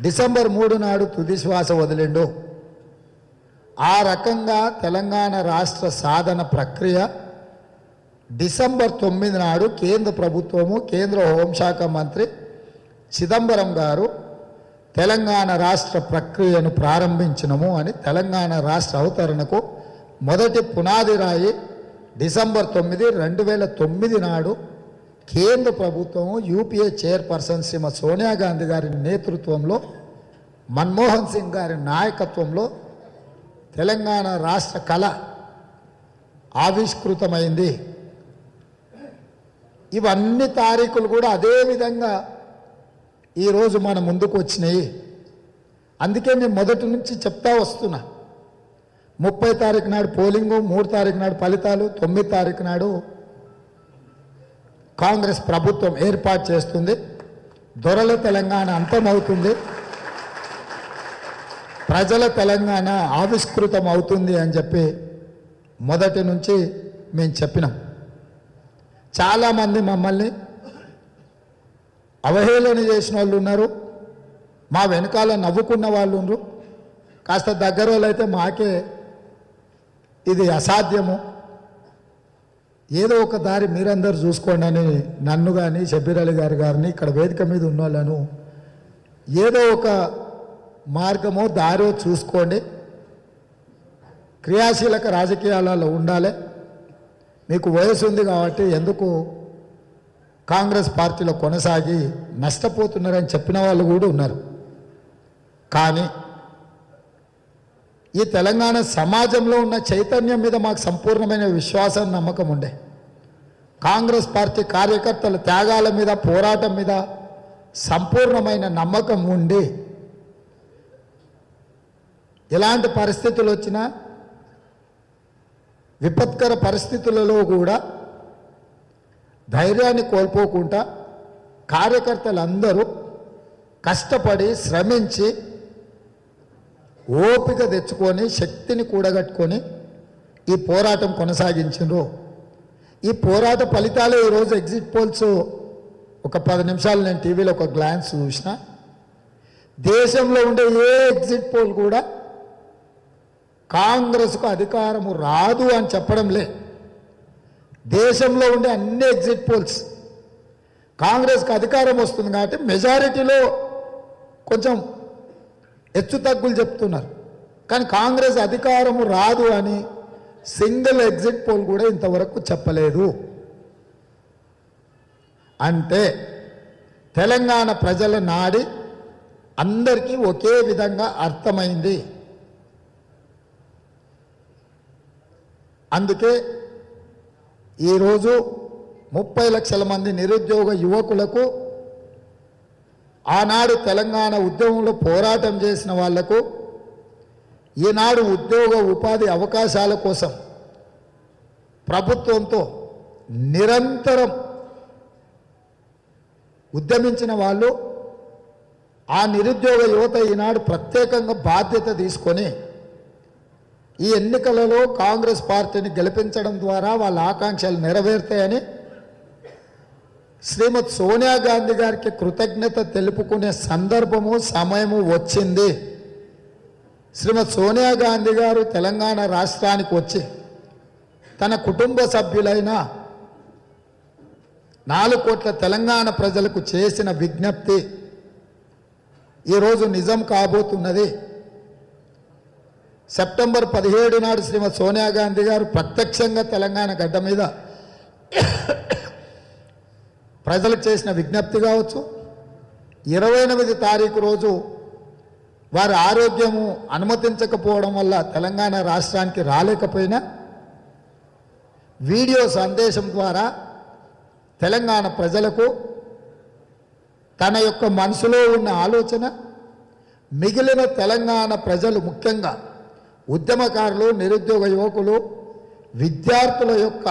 December 3 నాడు తుది శ్వాస వదిలిండు. ఆ రకంగా తెలంగాణ రాష్ట్ర సాధన ప్రక్రియ డిసెంబర్ 9 నాడు కేంద్ర ప్రభుత్వము, కేంద్ర హోంశాఖ మంత్రి చిదంబరం గారు తెలంగాణ రాష్ట్ర ప్రక్రియను ప్రారంభించినము అని తెలంగాణ రాష్ట్ర అవతరణకు మొదటి పునాది రాయి డిసెంబర్ 9, 2009 నాడు కేంద్ర ప్రభుత్వం యూపీఏ చైర్పర్సన్ శ్రీమతి సోనియా గాంధీ గారి నేతృత్వంలో, మన్మోహన్ సింగ్ గారి నాయకత్వంలో తెలంగాణ రాష్ట్ర కళ ఆవిష్కృతమైంది. ఇవన్నీ తారీఖులు కూడా అదే విధంగా ఈరోజు మన ముందుకు వచ్చినాయి. అందుకే నేను మొదటి నుంచి చెప్తా వస్తున్నా. 30 తారీఖు నాడు పోలింగు, 3 తారీఖు నాడు ఫలితాలు, 9 తారీఖు నాడు కాంగ్రెస్ ప్రభుత్వం ఏర్పాటు చేస్తుంది. దొరల తెలంగాణ అంతమవుతుంది, ప్రజల తెలంగాణ ఆవిష్కృతం అవుతుంది అని చెప్పి మొదటి నుంచి మేము చెప్పినాం. చాలామంది మమ్మల్ని అవహేళన చేసిన వాళ్ళు ఉన్నారు, మా వెనకాల నవ్వుకున్న వాళ్ళు ఉన్నారు. కాస్త దగ్గర వాళ్ళు అయితే మాకే ఇది అసాధ్యము, ఏదో ఒక దారి మీరందరూ చూసుకోండి అని నన్ను కానీ షబ్బీర్ అలీ గారిని ఇక్కడ వేదిక మీద ఉన్న వాళ్ళను ఏదో ఒక మార్గమో దారో చూసుకోండి, క్రియాశీలక రాజకీయాలలో ఉండాలి, మీకు వయసు ఉంది కాబట్టి ఎందుకు కాంగ్రెస్ పార్టీలో కొనసాగి నష్టపోతున్నారని చెప్పిన వాళ్ళు కూడా ఉన్నారు. కానీ ఈ తెలంగాణ సమాజంలో ఉన్న చైతన్యం మీద మాకు సంపూర్ణమైన విశ్వాసం, నమ్మకం ఉండే. కాంగ్రెస్ పార్టీ కార్యకర్తల త్యాగాల మీద, పోరాటం మీద సంపూర్ణమైన నమ్మకం ఉండి ఎలాంటి పరిస్థితులు వచ్చినా, విపత్కర పరిస్థితులలో కూడా ధైర్యాన్ని కోల్పోకుండా కార్యకర్తలందరూ కష్టపడి శ్రమించి ఓపిక తెచ్చుకొని శక్తిని కూడగట్టుకొని ఈ పోరాటం కొనసాగించారు. ఈ పోరాట ఫలితాలు ఈరోజు ఎగ్జిట్ పోల్స్ ఒక 10 నిమిషాలు నేను టీవీలో ఒక గ్లాన్స్ చూసిన. దేశంలో ఉండే ఏ ఎగ్జిట్ పోల్ కూడా కాంగ్రెస్కు అధికారము రాదు అని చెప్పడం లే. దేశంలో ఉండే అన్ని ఎగ్జిట్ పోల్స్ కాంగ్రెస్కి అధికారం వస్తుంది కాబట్టి మెజారిటీలో కొంచెం హెచ్చు తగ్గులు చెప్తున్నారు. కానీ కాంగ్రెస్ అధికారము రాదు అని సింగిల్ ఎగ్జిట్ పోల్ కూడా ఇంతవరకు చెప్పలేదు. అంటే తెలంగాణ ప్రజల నాడి అందరికీ ఒకే విధంగా అర్థమైంది. అందుకే ఈరోజు 30 లక్షల మంది నిరుద్యోగ యువకులకు, ఆనాడు తెలంగాణ ఉద్యమంలో పోరాటం చేసిన వాళ్లకు, ఈనాడు ఉద్యోగ ఉపాధి అవకాశాల కోసం ప్రభుత్వంతో నిరంతరం ఉద్యమించిన వాళ్ళు, ఆ నిరుద్యోగ యువత ఈనాడు ప్రత్యేకంగా బాధ్యత తీసుకొని ఈ ఎన్నికలలో కాంగ్రెస్ పార్టీని గెలిపించడం ద్వారా వాళ్ళ ఆకాంక్షలు నెరవేరుతాయని శ్రీమతి సోనియా గాంధీ గారికి కృతజ్ఞత తెలుపుకునే సందర్భము, సమయము వచ్చింది. శ్రీమతి సోనియా గాంధీ గారు తెలంగాణ రాష్ట్రానికి వచ్చి తన కుటుంబ సభ్యులైన 4 కోట్ల తెలంగాణ ప్రజలకు చేసిన విజ్ఞప్తి ఈరోజు నిజం కాబోతున్నది. సెప్టెంబర్ 17 నాడు శ్రీమతి సోనియా గాంధీ గారు ప్రత్యక్షంగా తెలంగాణ గడ్డ మీద ప్రజలకు చేసిన విజ్ఞప్తి కావచ్చు, 28 తారీఖు రోజు వారి ఆరోగ్యము అనుమతించకపోవడం వల్ల తెలంగాణ రాష్ట్రానికి రాలేకపోయినా వీడియో సందేశం ద్వారా తెలంగాణ ప్రజలకు తన యొక్క మనసులో ఉన్న ఆలోచన మిగిలిన తెలంగాణ ప్రజలు, ముఖ్యంగా ఉద్యమకారులు, నిరుద్యోగ యువకులు, విద్యార్థుల యొక్క